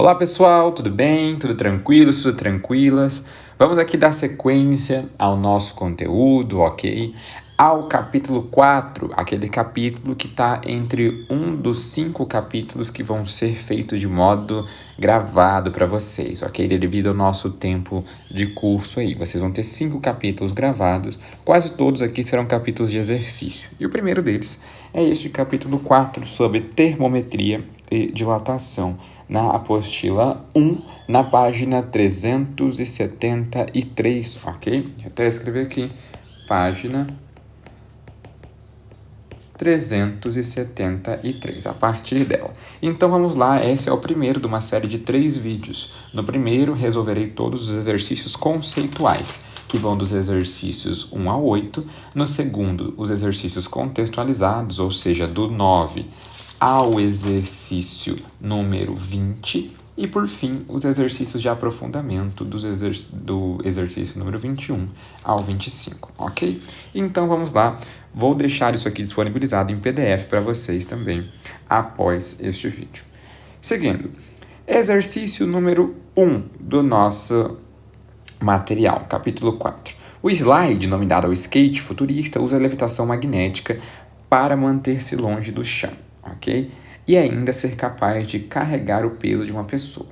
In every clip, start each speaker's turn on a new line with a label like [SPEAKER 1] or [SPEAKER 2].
[SPEAKER 1] Olá pessoal, tudo bem? Tudo tranquilo? Tudo tranquilas? Vamos aqui dar sequência ao nosso conteúdo, ok? Ao capítulo 4, aquele capítulo que está entre um dos 5 capítulos que vão ser feitos de modo gravado para vocês, ok? Devido ao nosso tempo de curso aí. Vocês vão ter 5 capítulos gravados, quase todos aqui serão capítulos de exercício. E o primeiro deles é este capítulo 4 sobre termometria e dilatação, na apostila 1, na página 373, ok? Vou até escrever aqui, página 373, a partir dela. Então vamos lá, esse é o primeiro de uma série de 3 vídeos. No primeiro, resolverei todos os exercícios conceituais, que vão dos exercícios 1 ao 8. No segundo, os exercícios contextualizados, ou seja, do 9 ao exercício número 20. E, por fim, os exercícios de aprofundamento do exercício número 21 ao 25, ok? Então, vamos lá. Vou deixar isso aqui disponibilizado em PDF para vocês também, após este vídeo. Seguindo, exercício número 1 do nosso material, capítulo 4. O slide, denominado ao skate futurista, usa a levitação magnética para manter-se longe do chão, ok? E ainda ser capaz de carregar o peso de uma pessoa.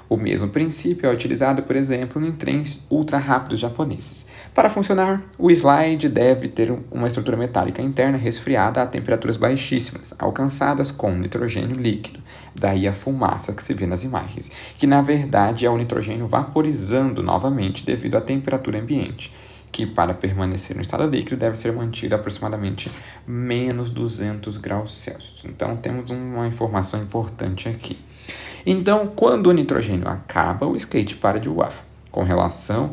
[SPEAKER 1] O mesmo princípio é utilizado, por exemplo, em trens ultra-rápidos japoneses. Para funcionar, o slide deve ter uma estrutura metálica interna resfriada a temperaturas baixíssimas, alcançadas com nitrogênio líquido. Daí a fumaça que se vê nas imagens, que na verdade é o nitrogênio vaporizando novamente devido à temperatura ambiente, que para permanecer no estado líquido deve ser mantido a aproximadamente menos 200 graus Celsius. Então temos uma informação importante aqui. Então, quando o nitrogênio acaba, o skate para de voar. Com relação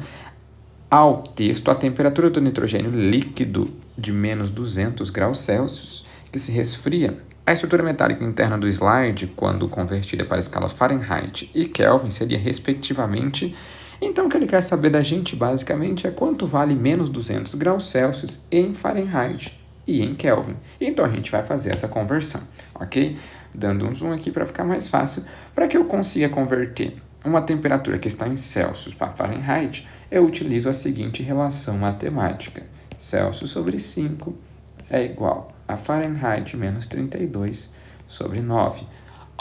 [SPEAKER 1] ao texto, a temperatura do nitrogênio líquido de menos 200 graus Celsius, que se resfria, a estrutura metálica interna do slide, quando convertida para a escala Fahrenheit e Kelvin, seria respectivamente. Então, o que ele quer saber da gente, basicamente, é quanto vale menos 200 graus Celsius em Fahrenheit e em Kelvin. Então, a gente vai fazer essa conversão, ok? Dando um zoom aqui para ficar mais fácil, para que eu consiga converter uma temperatura que está em Celsius para Fahrenheit, eu utilizo a seguinte relação matemática. Celsius sobre 5 é igual a Fahrenheit menos 32 sobre 9.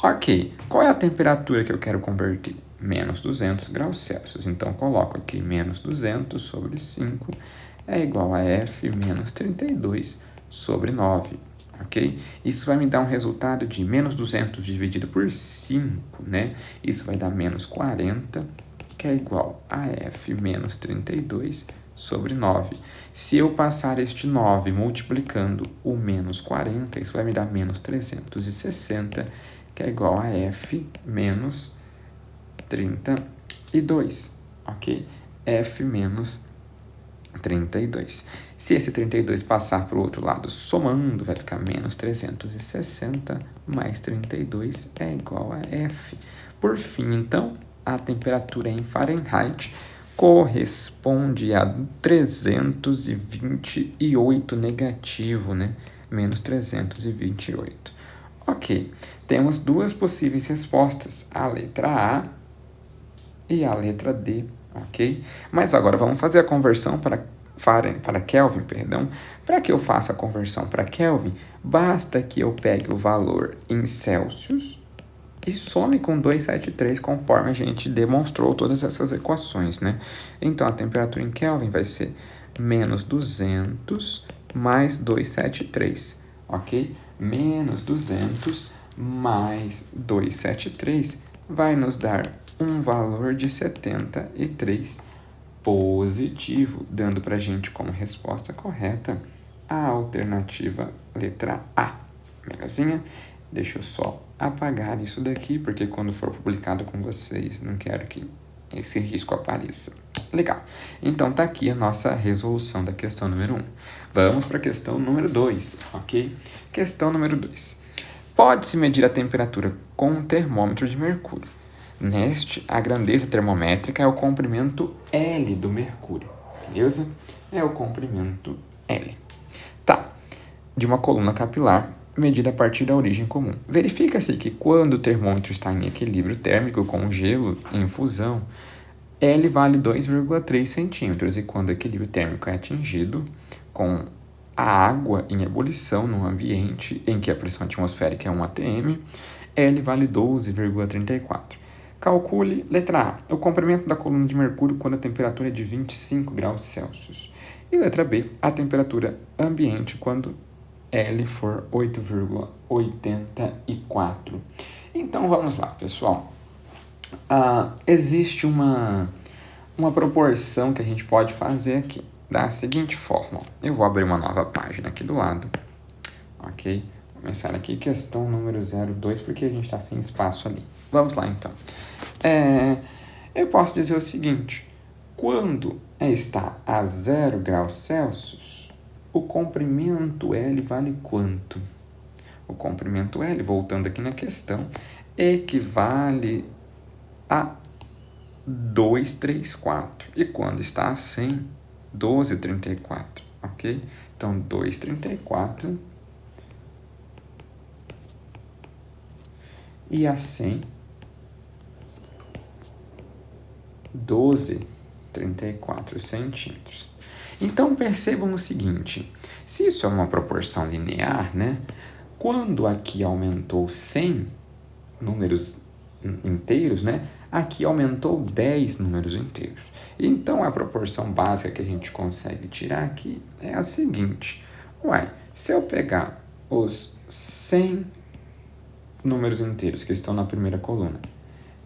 [SPEAKER 1] Ok, qual é a temperatura que eu quero converter? Menos 200 graus Celsius. Então, coloco aqui menos 200 sobre 5 é igual a F menos 32 sobre 9. Ok? Isso vai me dar um resultado de menos 200 dividido por 5, né? Isso vai dar menos 40, que é igual a F menos 32 sobre 9. Se eu passar este 9 multiplicando o menos 40, isso vai me dar menos 360, que é igual a F menos 32, ok? F menos 32. Se esse 32 passar para o outro lado somando, vai ficar menos 360 mais 32 é igual a F. Por fim, então, a temperatura em Fahrenheit corresponde a 328 negativo, né? Menos 328. Ok, temos duas possíveis respostas, a letra A e a letra D, ok? Mas agora vamos fazer a conversão para Kelvin, perdão. Para que eu faça a conversão para Kelvin, basta que eu pegue o valor em Celsius e some com 273, conforme a gente demonstrou todas essas equações, né? Então, a temperatura em Kelvin vai ser menos 200 mais 273, ok? Menos 200 mais 273 vai nos dar um valor de 73 positivo, dando para a gente como resposta correta a alternativa letra A. Legalzinha? Deixa eu só apagar isso daqui, porque quando for publicado com vocês, não quero que esse risco apareça. Legal. Então, tá aqui a nossa resolução da questão número 1. Vamos para a questão número 2, ok? Questão número 2. Pode-se medir a temperatura com um termômetro de mercúrio. Neste, a grandeza termométrica é o comprimento L do mercúrio, beleza? É o comprimento L. Tá, de uma coluna capilar medida a partir da origem comum. Verifica-se que quando o termômetro está em equilíbrio térmico com o gelo em infusão, L vale 2,3 centímetros, e quando o equilíbrio térmico é atingido com a água em ebulição no ambiente em que a pressão atmosférica é 1 atm, L vale 12,34. Calcule, letra A, o comprimento da coluna de mercúrio quando a temperatura é de 25 graus Celsius. E letra B, a temperatura ambiente quando L for 8,84. Então vamos lá, pessoal. Existe uma proporção que a gente pode fazer aqui, da seguinte forma. Eu vou abrir uma nova página aqui do lado, ok? Vou começar aqui, questão número 02, porque a gente está sem espaço ali. Vamos lá, então. Eu posso dizer o seguinte, quando está a 0 graus Celsius, o comprimento L vale quanto? O comprimento L, voltando aqui na questão, equivale a 234. E quando está a 100, 12,34, ok? Então, 2,34 e a 100, 12,34 centímetros. Então, percebam o seguinte, se isso é uma proporção linear, né? Quando aqui aumentou 100 números inteiros, né? Aqui aumentou 10 números inteiros. Então, a proporção básica que a gente consegue tirar aqui é a seguinte. Se eu pegar os 100 números inteiros que estão na primeira coluna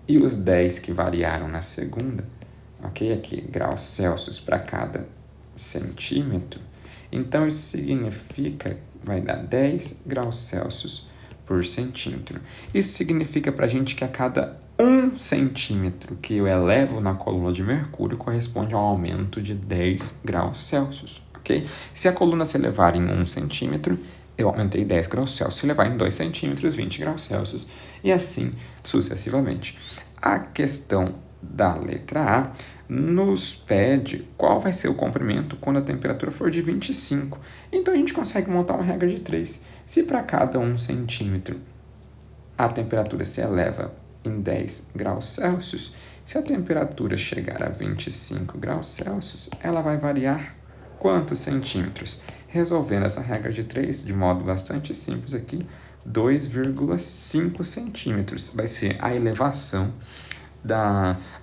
[SPEAKER 1] e os 10 que variaram na segunda, ok? Aqui, graus Celsius para cada centímetro. Então, isso significa, vai dar 10 graus Celsius por centímetro. Isso significa para a gente que a cada 1 centímetro que eu elevo na coluna de mercúrio corresponde a um aumento de 10 graus Celsius, ok? Se a coluna se elevar em 1 centímetro, eu aumentei 10 graus Celsius. Se levar em 2 centímetros, 20 graus Celsius. E assim sucessivamente. A questão da letra A nos pede qual vai ser o comprimento quando a temperatura for de 25. Então, a gente consegue montar uma regra de 3. Se para cada 1 centímetro a temperatura se eleva em 10 graus Celsius, se a temperatura chegar a 25 graus Celsius, ela vai variar quantos centímetros? Resolvendo essa regra de 3 de modo bastante simples aqui, 2,5 centímetros vai ser a elevação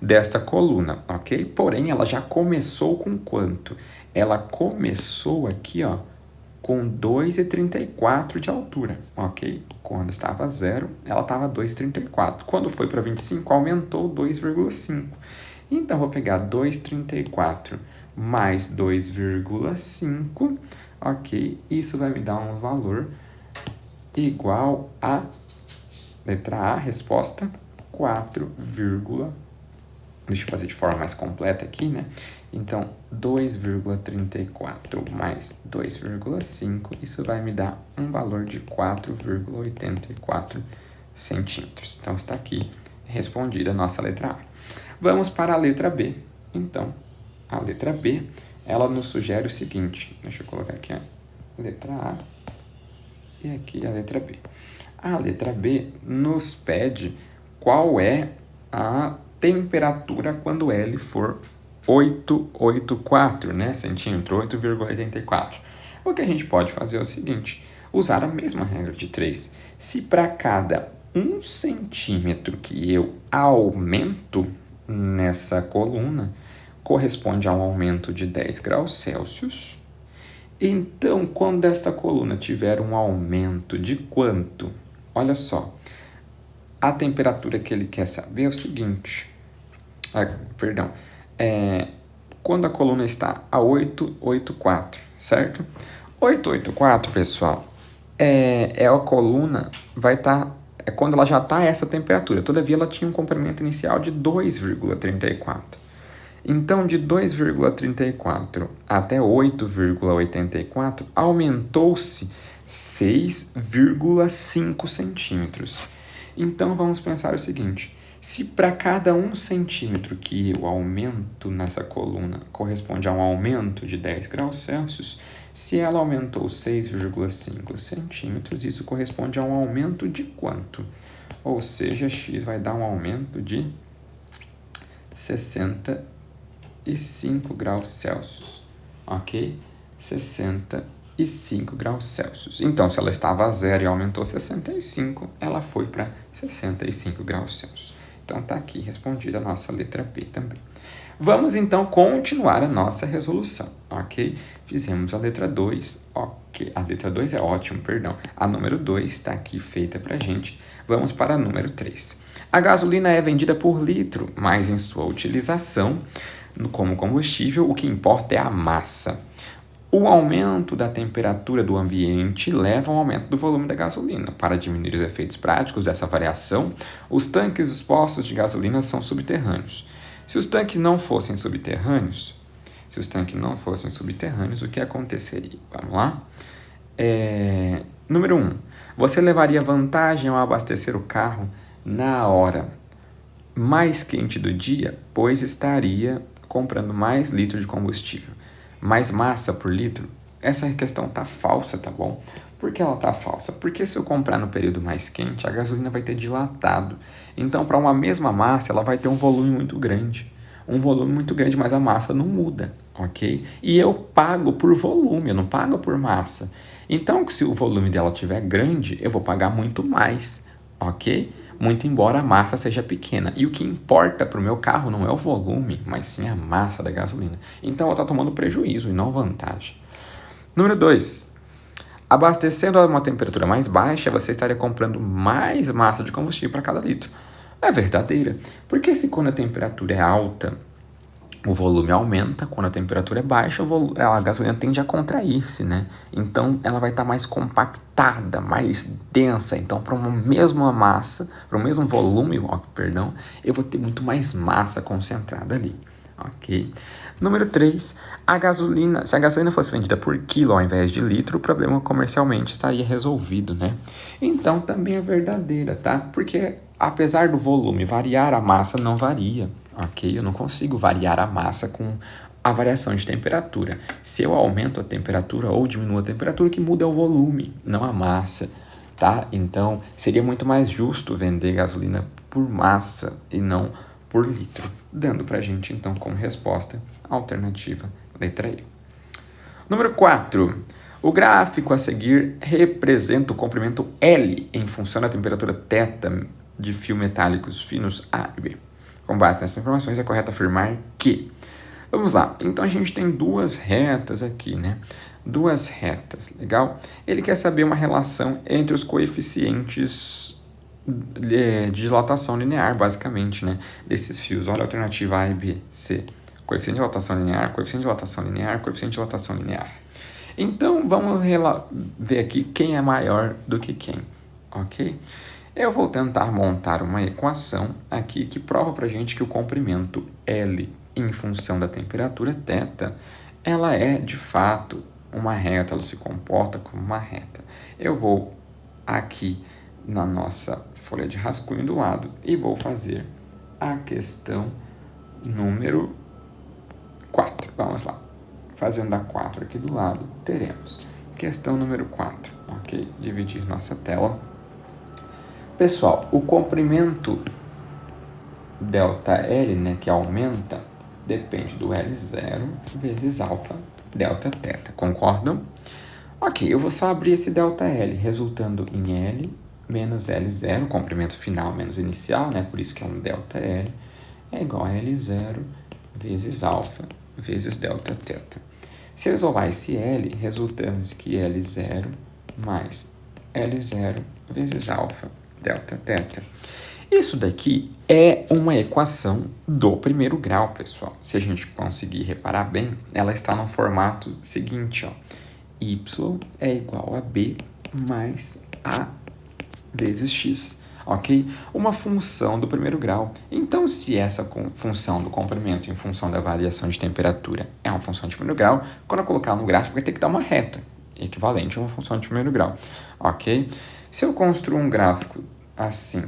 [SPEAKER 1] desta coluna, ok? Porém, ela já começou com quanto? Ela começou aqui, ó, com 2,34 de altura, ok? Quando estava 0, ela estava 2,34. Quando foi para 25, aumentou 2,5. Então, vou pegar 2,34 mais 2,5, ok? Isso vai me dar um valor igual a, letra A, resposta 4, deixa eu fazer de forma mais completa aqui, né? Então, 2,34 mais 2,5, isso vai me dar um valor de 4,84 centímetros. Então, está aqui respondida a nossa letra A. Vamos para a letra B. Então, a letra B, ela nos sugere o seguinte. Deixa eu colocar aqui a letra A e aqui a letra B. A letra B nos pede qual é a temperatura quando L for 884, né, centímetro, 8,84. O que a gente pode fazer é o seguinte, usar a mesma regra de 3. Se para cada 1 centímetro que eu aumento nessa coluna, corresponde a um aumento de 10 graus Celsius, então, quando esta coluna tiver um aumento de quanto? Olha só, a temperatura que ele quer saber é o seguinte, quando a coluna está a 884, certo? 884, pessoal, a coluna vai estar, quando ela já está a essa temperatura, todavia ela tinha um comprimento inicial de 2,34. Então, de 2,34 até 8,84, aumentou-se 6,5 centímetros. Então, vamos pensar o seguinte, se para cada 1 centímetro que eu aumento nessa coluna corresponde a um aumento de 10 graus Celsius, Se ela aumentou 6,5 centímetros, isso corresponde a um aumento de quanto? Ou seja, x vai dar um aumento de 65 graus Celsius, ok? 65 graus Celsius. Então, se ela estava a 0 e aumentou 65, ela foi para 65 graus Celsius. Então, está aqui respondida a nossa letra B também. Vamos, então, continuar a nossa resolução, ok? Fizemos a letra 2, ok. A letra 2 é ótimo, perdão. A número 2 está aqui feita para a gente. Vamos para a número 3. A gasolina é vendida por litro, mas em sua utilização como combustível, o que importa é a massa. O aumento da temperatura do ambiente leva ao aumento do volume da gasolina. Para diminuir os efeitos práticos dessa variação, os tanques dos postos de gasolina são subterrâneos. Se os tanques não fossem subterrâneos, o que aconteceria? Vamos lá? Número 1. Você levaria vantagem ao abastecer o carro na hora mais quente do dia, pois estaria comprando mais litro de combustível. Mais massa por litro? Essa questão tá falsa, tá bom? Por que ela tá falsa? Porque se eu comprar no período mais quente, a gasolina vai ter dilatado. Então, para uma mesma massa, ela vai ter um volume muito grande. Mas a massa não muda, ok? E eu pago por volume, eu não pago por massa. Então, se o volume dela estiver grande, eu vou pagar muito mais, ok? Muito embora a massa seja pequena. E o que importa para o meu carro não é o volume, mas sim a massa da gasolina. Então, eu estou tomando prejuízo e não vantagem. Número 2. Abastecendo a uma temperatura mais baixa, você estaria comprando mais massa de combustível para cada litro. É verdadeira. Porque se quando a temperatura é alta, o volume aumenta, quando a temperatura é baixa, a gasolina tende a contrair-se, né? Então, ela vai estar mais compactada, mais densa. Então, para uma mesma massa, para o mesmo volume, eu vou ter muito mais massa concentrada ali, ok? Número 3, se a gasolina fosse vendida por quilo ao invés de litro, o problema comercialmente estaria resolvido, né? Então, também é verdadeira, tá? Porque, apesar do volume variar, a massa não varia. Ok? Eu não consigo variar a massa com a variação de temperatura. Se eu aumento a temperatura ou diminuo a temperatura, o que muda é o volume, não a massa, tá? Então, seria muito mais justo vender gasolina por massa e não por litro, dando pra gente, então, como resposta, a alternativa letra E. Número 4. O gráfico a seguir representa o comprimento L em função da temperatura θ de fios metálicos finos A e B. Com base nessas informações, é correto afirmar que... Vamos lá. Então, a gente tem duas retas aqui, né? Duas retas, legal? Ele quer saber uma relação entre os coeficientes de dilatação linear, basicamente, né? Desses fios. Olha a alternativa A e B, C. Coeficiente de dilatação linear, coeficiente de dilatação linear, coeficiente de dilatação linear. Então, vamos ver aqui quem é maior do que quem, ok? Eu vou tentar montar uma equação aqui que prova para a gente que o comprimento L em função da temperatura θ, ela é de fato uma reta, ela se comporta como uma reta. Eu vou aqui na nossa folha de rascunho do lado e vou fazer a questão número 4. Vamos lá. Fazendo a 4 aqui do lado, teremos questão número 4, ok? Dividir nossa tela. Pessoal, o comprimento ΔL, né, que aumenta, depende do L0 vezes alfa Δθ, concordam? Ok, eu vou só abrir esse ΔL, resultando em L menos L0, comprimento final menos inicial, né, por isso que é um ΔL, é igual a L0 vezes alfa vezes Δθ. Se eu isolar esse L, resultamos que L0 mais L0 vezes alfa Δθ. Isso daqui é uma equação do primeiro grau, pessoal. Se a gente conseguir reparar bem, ela está no formato seguinte, ó. Y é igual a B mais A vezes X, ok? Uma função do primeiro grau. Então, se essa função do comprimento em função da variação de temperatura é uma função de primeiro grau, quando eu colocar no gráfico vai ter que dar uma reta equivalente a uma função de primeiro grau, ok? Se eu construir um gráfico assim,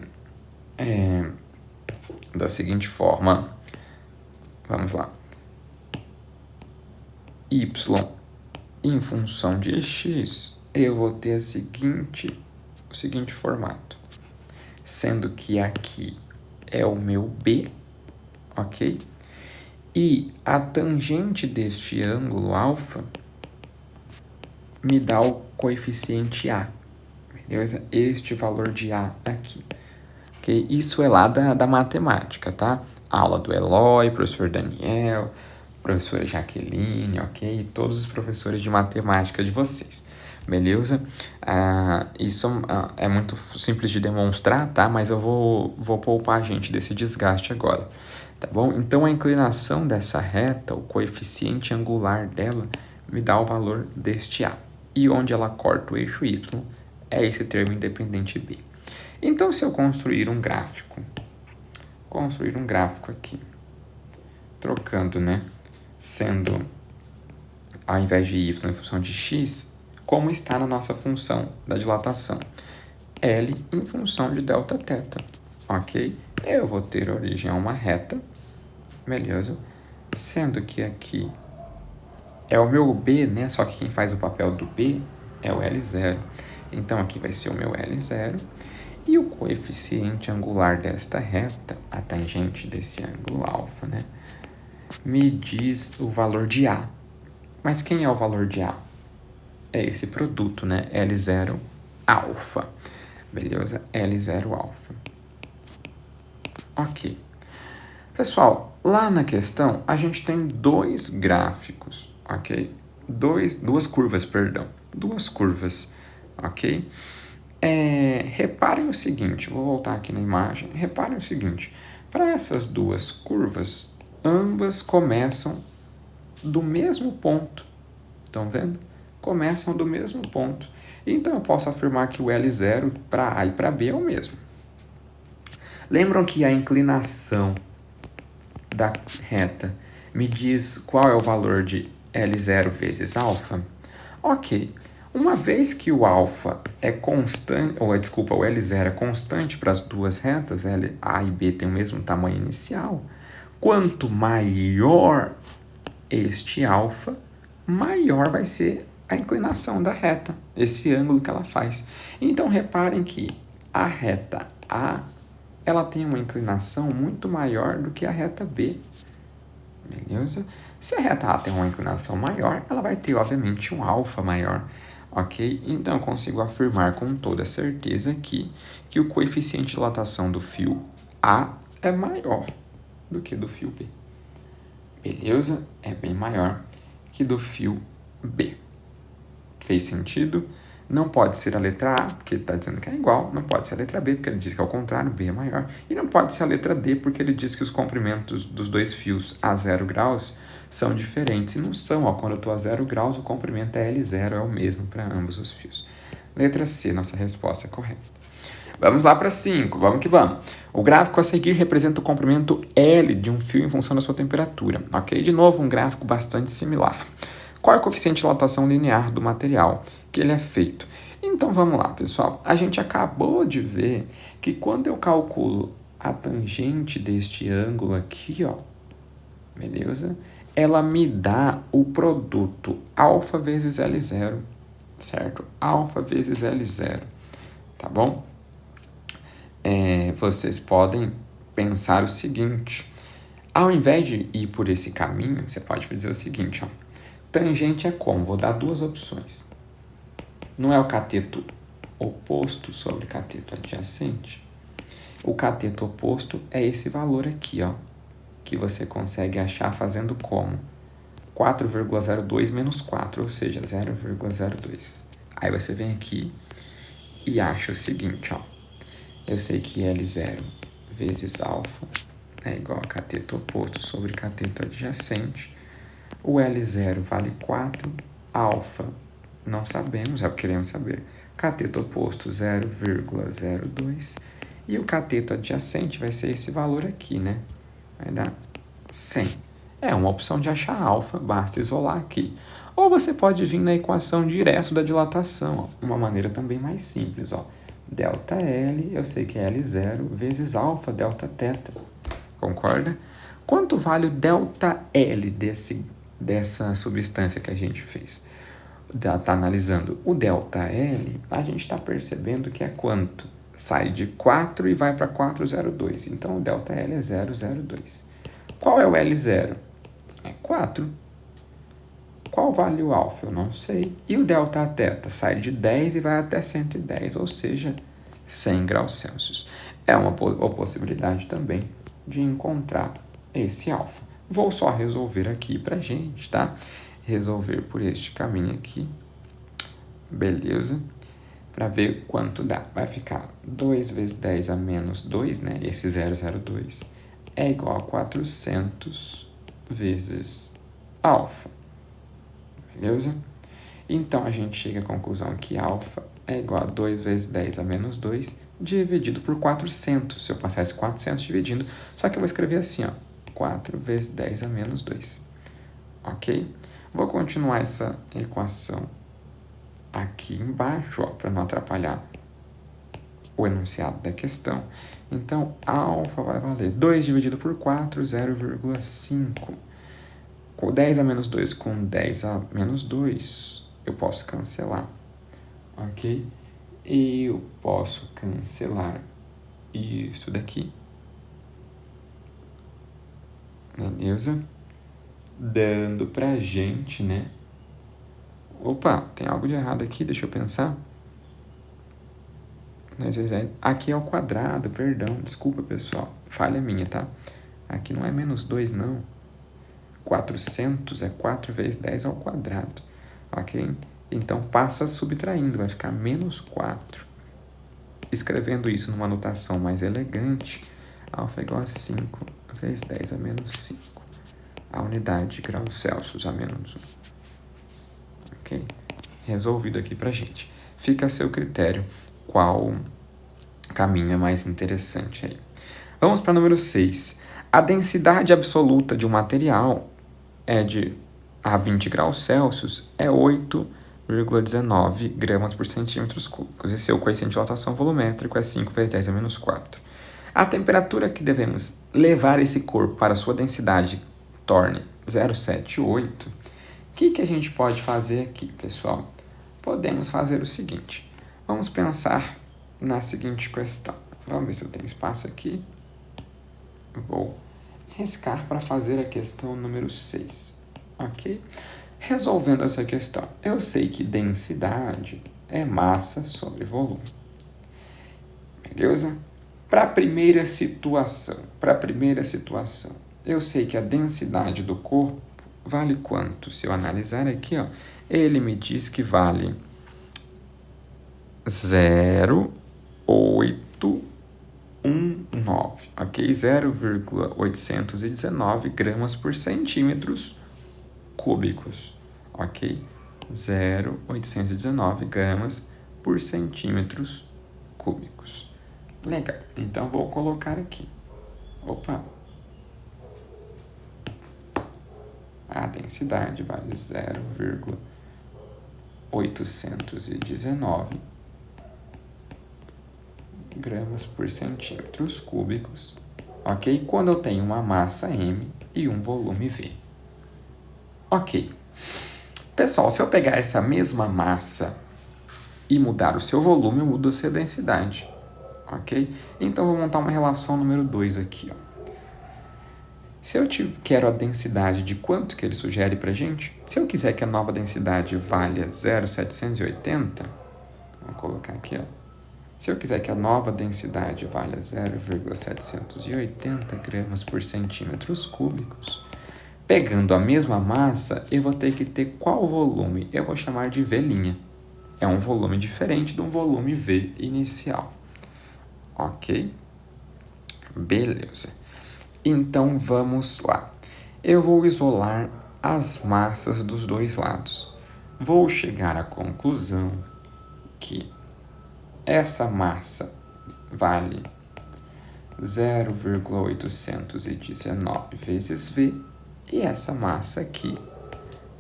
[SPEAKER 1] da seguinte forma, vamos lá, y em função de x, eu vou ter o seguinte formato. Sendo que aqui é o meu B, ok? E a tangente deste ângulo alfa me dá o coeficiente A, beleza? Este valor de A aqui. Okay? Isso é lá da matemática, tá? Aula do Eloy, professor Daniel, professora Jaqueline, ok? Todos os professores de matemática de vocês, beleza? Isso é muito simples de demonstrar, tá? Mas eu vou poupar a gente desse desgaste agora, tá bom? Então, a inclinação dessa reta, o coeficiente angular dela, me dá o valor deste A. E onde ela corta o eixo Y, é esse termo independente B. Então, se eu construir um gráfico aqui, trocando, né? Sendo, ao invés de y em função de x, como está na nossa função da dilatação, L em função de delta θ, ok? Eu vou ter origem a uma reta, beleza? Sendo que aqui é o meu B, né? Só que quem faz o papel do B é o L0. Então, aqui vai ser o meu L0. E o coeficiente angular desta reta, a tangente desse ângulo alfa, né? Me diz o valor de A. Mas quem é o valor de A? É esse produto, né? L0 alfa. Beleza? L0 alfa. Ok. Pessoal, lá na questão, a gente tem dois gráficos, ok? Duas curvas, perdão. Duas curvas, ok? Reparem o seguinte, vou voltar aqui na imagem. Reparem o seguinte, para essas duas curvas, ambas começam do mesmo ponto. Estão vendo? Começam do mesmo ponto. Então, eu posso afirmar que o L0 para A e para B é o mesmo. Lembram que a inclinação da reta me diz qual é o valor de L0 vezes alfa? Ok. Uma vez que o alfa é constante, o L0 é constante para as duas retas, A e B têm o mesmo tamanho inicial, quanto maior este alfa, maior vai ser a inclinação da reta, esse ângulo que ela faz. Então, reparem que a reta A, ela tem uma inclinação muito maior do que a reta B, beleza? Se a reta A tem uma inclinação maior, ela vai ter, obviamente, um alfa maior, ok? Então, eu consigo afirmar com toda certeza aqui que o coeficiente de dilatação do fio A é maior do que do fio B. Beleza? É bem maior que do fio B. Fez sentido? Não pode ser a letra A, porque ele está dizendo que é igual. Não pode ser a letra B, porque ele diz que é o contrário, B é maior. E não pode ser a letra D, porque ele diz que os comprimentos dos dois fios a 0 graus são diferentes. E não são, ó. Quando eu estou a 0 graus, o comprimento é L0, é o mesmo para ambos os fios. Letra C, nossa resposta é correta. Vamos lá para 5, vamos que vamos. O gráfico a seguir representa o comprimento L de um fio em função da sua temperatura, ok? De novo, um gráfico bastante similar. Qual é o coeficiente de dilatação linear do material que ele é feito? Então, vamos lá, pessoal. A gente acabou de ver que quando eu calculo a tangente deste ângulo aqui, ó, beleza? Ela me dá o produto alfa vezes L0, certo? Alfa vezes L0, tá bom? Vocês podem pensar o seguinte, ao invés de ir por esse caminho, você pode dizer o seguinte, ó, tangente é como? Vou dar duas opções. Não é o cateto oposto sobre cateto adjacente? O cateto oposto é esse valor aqui, ó, que você consegue achar fazendo como? 4,02 menos 4, ou seja, 0,02. Aí você vem aqui e acha o seguinte, ó. Eu sei que L0 vezes alfa é igual a cateto oposto sobre cateto adjacente. O L0 vale 4, alfa não sabemos, é o que queremos saber. Cateto oposto 0,02 e o cateto adjacente vai ser esse valor aqui, né? Vai dar 100. É uma opção de achar alfa, basta isolar aqui. Ou você pode vir na equação direto da dilatação, ó, uma maneira também mais simples, ó. Delta L, eu sei que é L0 vezes alfa delta θ, concorda? Quanto vale o delta L dessa substância que a gente fez? está analisando o ΔL, a gente está percebendo que é quanto? Sai de 4 e vai para 402. Então, o ΔL é 002. Qual é o L0? É 4. Qual vale o alfa? Eu não sei. E o Δθ sai de 10 e vai até 110, ou seja, 100 graus Celsius. É uma possibilidade também de encontrar esse alfa. Vou só resolver aqui para gente, tá? Resolver por este caminho aqui. Beleza? Para ver quanto dá. Vai ficar 2 vezes 10 a menos 2, né? Esse 002 é igual a 400 vezes alfa. Beleza? Então, a gente chega à conclusão que alfa é igual a 2 vezes 10 a menos 2 dividido por 400. Se eu passar esse 400 dividindo, só que eu vou escrever assim, ó, 4 vezes 10 a menos 2. Ok? Vou continuar essa equação aqui embaixo, para não atrapalhar o enunciado da questão. Então, alfa vai valer 2 dividido por 4, 0,5. Com 10 a menos 2 com 10 a menos 2, eu posso cancelar, ok? Eu posso cancelar isso daqui. Beleza? Dando pra gente, né? Opa, tem algo de errado aqui, deixa eu pensar. Aqui é o quadrado, perdão, desculpa pessoal, falha minha, tá? Aqui não é menos 2 não. 400 é 4 vezes 10 ao quadrado, ok? Então, passa subtraindo, vai ficar menos 4. Escrevendo isso numa notação mais elegante, alfa é igual a 5 vezes 10 a menos 5. A unidade de graus Celsius a menos 1. Ok? Resolvido aqui pra gente. Fica a seu critério qual caminho é mais interessante aí. Vamos para o número 6. A densidade absoluta de um material a 20 graus Celsius é 8,19 gramas por centímetros cúbicos. E seu coeficiente de dilatação volumétrico é 5 vezes 10 a menos 4. A temperatura que devemos levar esse corpo para sua densidade torne 0,78. O que a gente pode fazer aqui, pessoal? Podemos fazer o seguinte. Vamos pensar na seguinte questão. Vamos ver se eu tenho espaço aqui. Vou riscar para fazer a questão número 6, ok? Resolvendo essa questão, eu sei que densidade é massa sobre volume, beleza? Para a primeira situação, eu sei que a densidade do corpo vale quanto? Se eu analisar aqui, ó, ele me diz que vale 0,819, ok? 0,819 gramas por centímetros cúbicos, ok? 0,819 gramas por centímetros cúbicos. Legal, então vou colocar aqui. Opa! A densidade vale 0,819 gramas por centímetros cúbicos, ok? Quando eu tenho uma massa M e um volume V. Ok. Pessoal, se eu pegar essa mesma massa e mudar o seu volume, eu mudo a sua densidade, ok? Então, vou montar uma relação número 2 aqui, ó. Se eu quero a densidade de quanto que ele sugere pra gente, se eu quiser que a nova densidade valha 0,780, vou colocar aqui, ó. Se eu quiser que a nova densidade valha 0,780 gramas por centímetros cúbicos, pegando a mesma massa, eu vou ter que ter qual volume? Eu vou chamar de V'. É um volume diferente de um volume V inicial. Ok? Beleza. Então, vamos lá. Eu vou isolar as massas dos dois lados. Vou chegar à conclusão que essa massa vale 0,819 vezes V e essa massa aqui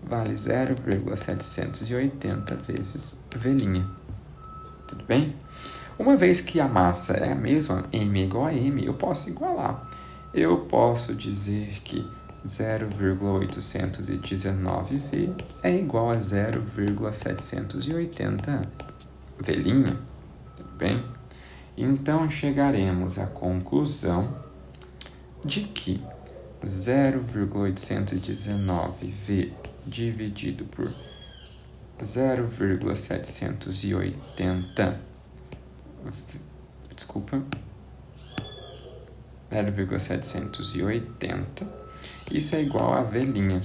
[SPEAKER 1] vale 0,780 vezes V'. Tudo bem? Uma vez que a massa é a mesma, M é igual a M, eu posso igualar. Eu posso dizer que 0,819V é igual a 0,780 velhinha, tudo bem? Então, chegaremos à conclusão de que 0,819V dividido por 0,780 isso é igual a velhinha,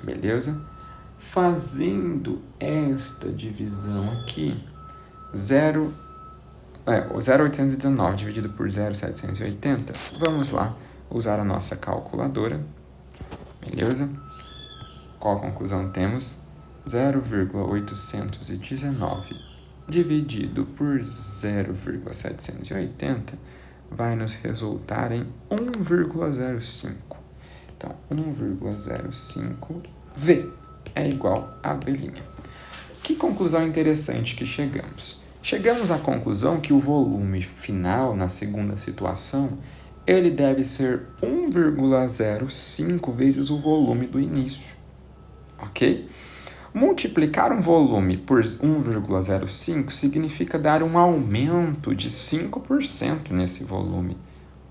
[SPEAKER 1] beleza? Fazendo esta divisão aqui, 0,819 dividido por 0,780, vamos lá usar a nossa calculadora, beleza? Qual conclusão temos? 0,819 dividido por 0,780 vai nos resultar em 1,05. Então, 1,05V é igual a velhinha. Que conclusão interessante que chegamos? Chegamos à conclusão que o volume final, na segunda situação, ele deve ser 1,05 vezes o volume do início, ok? Multiplicar um volume por 1,05 significa dar um aumento de 5% nesse volume,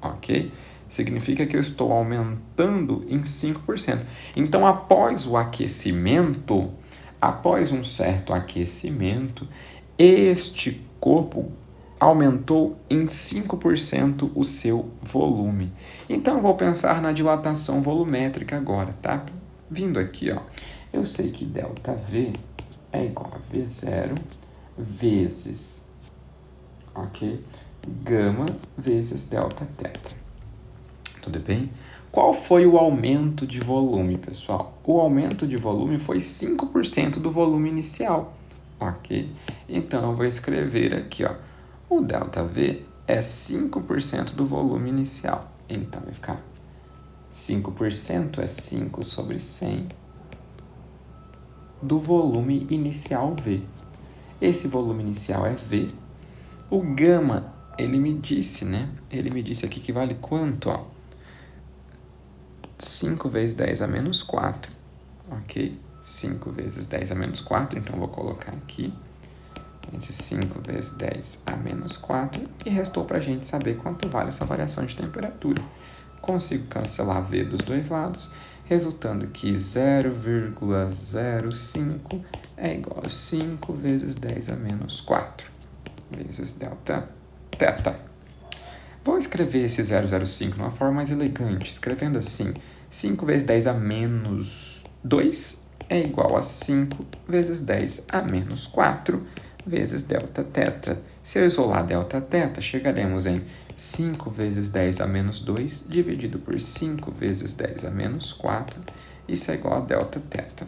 [SPEAKER 1] ok? Significa que eu estou aumentando em 5%. Então, após um certo aquecimento, este corpo aumentou em 5% o seu volume. Então, eu vou pensar na dilatação volumétrica agora, tá? Vindo aqui, ó, eu sei que ΔV é igual a V0 vezes, ok? Gama vezes Δθ. Tudo bem? Qual foi o aumento de volume, pessoal? O aumento de volume foi 5% do volume inicial, ok? Então, eu vou escrever aqui, ó, o ΔV é 5% do volume inicial. Então, vai ficar 5% é 5 sobre 100 do volume inicial V. Esse volume inicial é V. O gama, ele me disse, né? Ele me disse aqui que vale quanto, ó? 5 vezes 10 a menos 4, ok? 5 vezes 10 a menos 4, então vou colocar aqui, 5 vezes 10 a menos 4, e restou para a gente saber quanto vale essa variação de temperatura. Consigo cancelar V dos dois lados, resultando que 0,05 é igual a 5 vezes 10 a menos 4, vezes Δθ. Vou escrever esse 0,05 de uma forma mais elegante, escrevendo assim: 5 vezes 10 a menos 2 é igual a 5 vezes 10 a menos 4 vezes Δθ. Se eu isolar Δθ, chegaremos em 5 vezes 10 a menos 2 dividido por 5 vezes 10 a menos 4. Isso é igual a Δθ,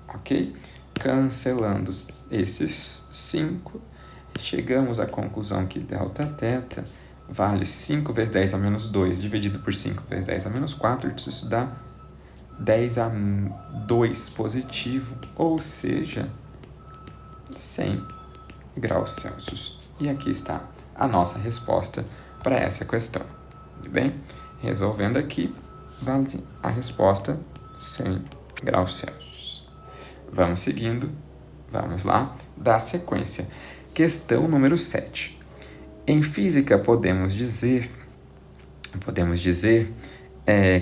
[SPEAKER 1] ok? Cancelando esses 5, chegamos à conclusão que Δθ vale 5 vezes 10 a menos 2 dividido por 5 vezes 10 a menos 4. Isso dá 10 a 2 positivo, ou seja, 100 graus Celsius. E aqui está a nossa resposta para essa questão. Tudo bem? Resolvendo aqui, vale a resposta 100 graus Celsius. Vamos seguindo. Vamos lá, dar sequência. Questão número 7. Em física, podemos dizer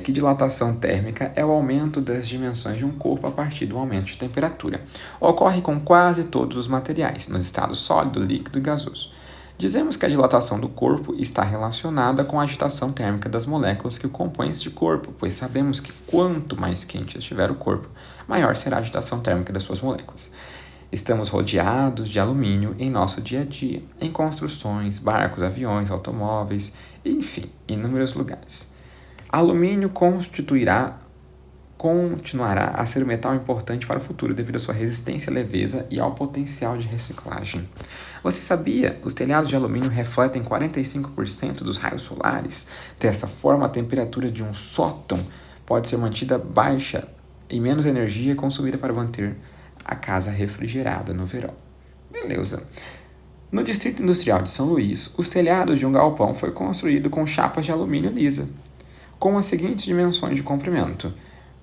[SPEAKER 1] que dilatação térmica é o aumento das dimensões de um corpo a partir do aumento de temperatura. Ocorre com quase todos os materiais, nos estados sólido, líquido e gasoso. Dizemos que a dilatação do corpo está relacionada com a agitação térmica das moléculas que o compõem este corpo, pois sabemos que quanto mais quente estiver o corpo, maior será a agitação térmica das suas moléculas. Estamos rodeados de alumínio em nosso dia a dia, em construções, barcos, aviões, automóveis, enfim, em inúmeros lugares. Alumínio continuará a ser um metal importante para o futuro devido à sua resistência, leveza e ao potencial de reciclagem. Você sabia? Os telhados de alumínio refletem 45% dos raios solares. Dessa forma, a temperatura de um sótão pode ser mantida baixa e menos energia é consumida para manter a casa refrigerada no verão. Beleza. No Distrito Industrial de São Luís, os telhados de um galpão foi construído com chapas de alumínio lisa. com as seguintes dimensões de comprimento: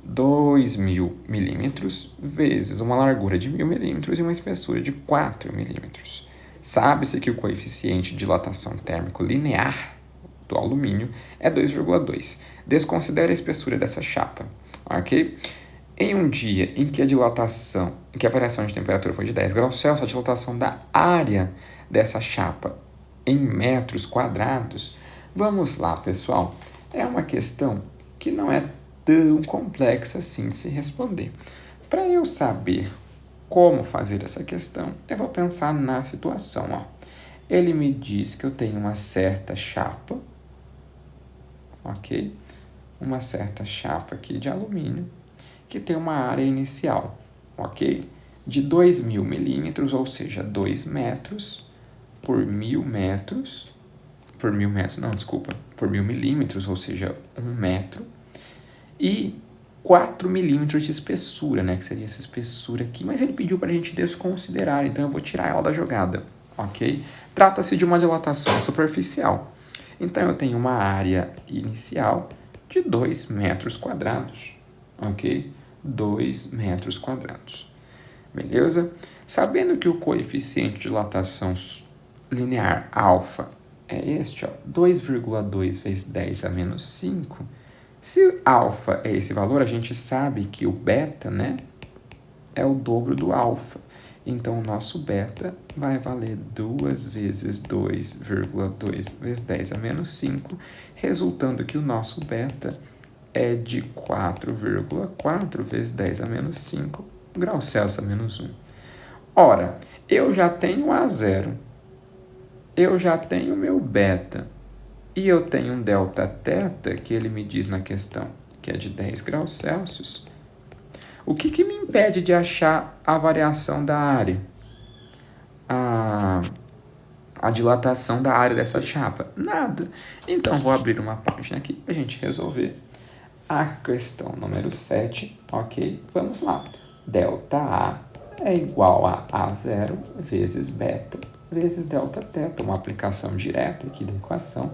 [SPEAKER 1] 2.000 milímetros vezes uma largura de 1.000 milímetros e uma espessura de 4 milímetros. Sabe-se que o coeficiente de dilatação térmico linear do alumínio é 2,2. Desconsidere a espessura dessa chapa, ok? Em um dia em que a variação de temperatura foi de 10 graus Celsius, a dilatação da área dessa chapa em metros quadrados, vamos lá, pessoal, é uma questão que não é tão complexa assim de se responder. Para eu saber como fazer essa questão, eu vou pensar na situação. Ó. Ele me diz que eu tenho uma certa chapa, ok? Uma certa chapa aqui de alumínio, que tem uma área inicial, ok? De 2.000 milímetros, ou seja, 2 metros por 1.000 metros, por 1.000 milímetros, ou seja, 1 metro, e 4 milímetros de espessura, né, que seria essa espessura aqui, mas ele pediu para a gente desconsiderar, então eu vou tirar ela da jogada, ok? Trata-se de uma dilatação superficial, então eu tenho uma área inicial de 2 metros quadrados, ok? 2 metros quadrados, beleza? Sabendo que o coeficiente de dilatação linear alfa é este, ó, 2,2 vezes 10 a menos 5. Se alfa é esse valor, a gente sabe que o beta, né, é o dobro do alfa. Então, o nosso beta vai valer 2 vezes 2,2 vezes 10 a menos 5, resultando que o nosso beta é de 4,4 vezes 10 a menos 5 graus Celsius a menos 1. Ora, eu já tenho A0, eu já tenho meu beta, e eu tenho um delta θ, que ele me diz na questão, que é de 10 graus Celsius. O que me impede de achar a variação da área? A dilatação da área dessa chapa? Nada. Então, vou abrir uma página aqui para a gente resolver a questão número 7, ok? Vamos lá. Delta A é igual a A0 vezes beta vezes delta θ. Uma aplicação direta aqui da equação.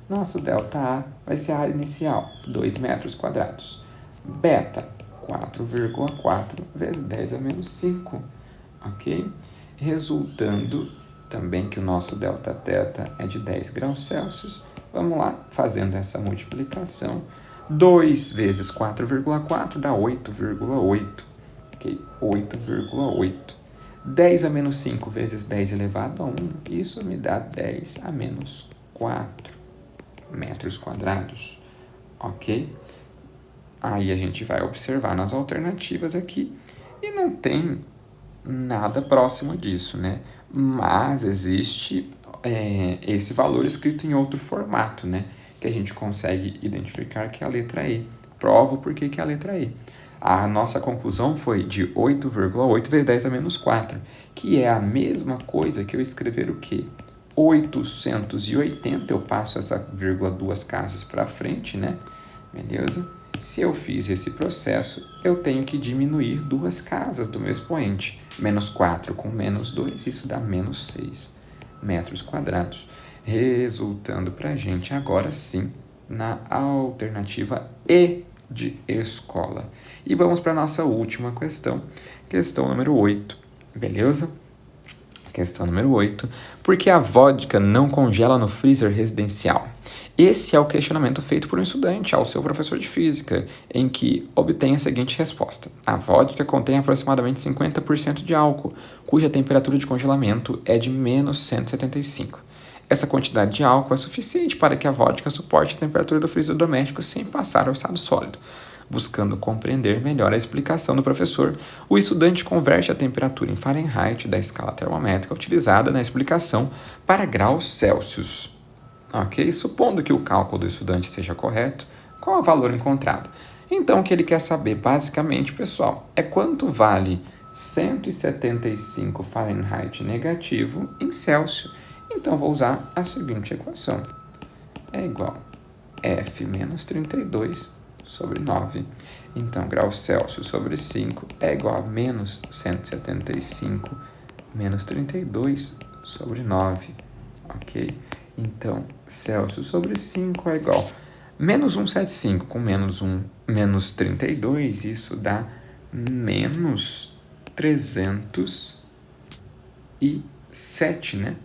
[SPEAKER 1] Nosso delta A vai ser a área inicial, 2 metros quadrados. Beta, 4,4 vezes 10 a menos 5, ok? Resultando também que o nosso delta θ é de 10 graus Celsius. Vamos lá, fazendo essa multiplicação. 2 vezes 4,4 dá 8,8, ok? 8,8. 10 a menos 5 vezes 10 elevado a 1, isso me dá 10 a menos 4 metros quadrados, ok? Aí a gente vai observar nas alternativas aqui e não tem nada próximo disso, né? Mas existe esse valor escrito em outro formato, né? Que a gente consegue identificar que é a letra E. Provo por que é a letra E. A nossa conclusão foi de 8,8 vezes 10 a menos 4, que é a mesma coisa que eu escrever o quê? 880, eu passo essa vírgula 2 casas para frente, né? Beleza? Se eu fiz esse processo, eu tenho que diminuir 2 casas do meu expoente. Menos 4 com menos 2, isso dá menos 6 metros quadrados. Resultando para a gente, agora sim, na alternativa E de escola. E vamos para a nossa última questão, questão número 8, beleza? Questão número 8. Por que a vodka não congela no freezer residencial? Esse é o questionamento feito por um estudante ao seu professor de física, em que obtém a seguinte resposta. A vodka contém aproximadamente 50% de álcool, cuja temperatura de congelamento é de menos 175. Essa quantidade de álcool é suficiente para que a vodka suporte a temperatura do freezer doméstico sem passar ao estado sólido. Buscando compreender melhor a explicação do professor, o estudante converte a temperatura em Fahrenheit da escala termométrica utilizada na explicação para graus Celsius. Ok? Supondo que o cálculo do estudante seja correto, qual é o valor encontrado? Então, o que ele quer saber, basicamente, pessoal, é quanto vale 175 Fahrenheit negativo em Celsius. Então, vou usar a seguinte equação. É igual a F menos 32 sobre 9. Então, graus Celsius sobre 5 é igual a menos 175 menos 32 sobre 9, ok? Então, Celsius sobre 5 é igual Menos 175 com menos 32, isso dá menos 307, né?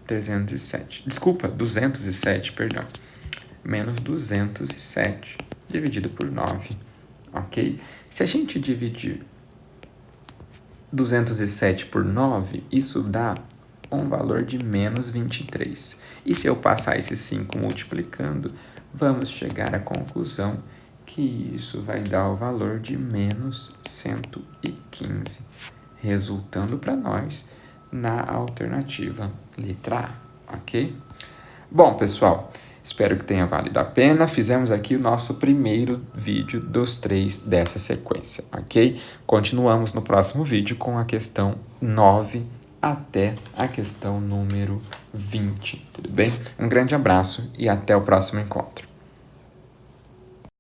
[SPEAKER 1] 307. Desculpa, 207, perdão. Menos 207 dividido por 9, ok? Se a gente dividir 207 por 9, isso dá um valor de menos 23. E se eu passar esse 5 multiplicando, vamos chegar à conclusão que isso vai dar o valor de menos 115, resultando para nós na alternativa letra A, ok? Bom, pessoal, espero que tenha valido a pena. Fizemos aqui o nosso primeiro vídeo dos 3 dessa sequência, ok? Continuamos no próximo vídeo com a questão 9 até a questão número 20, tudo bem? Um grande abraço e até o próximo encontro.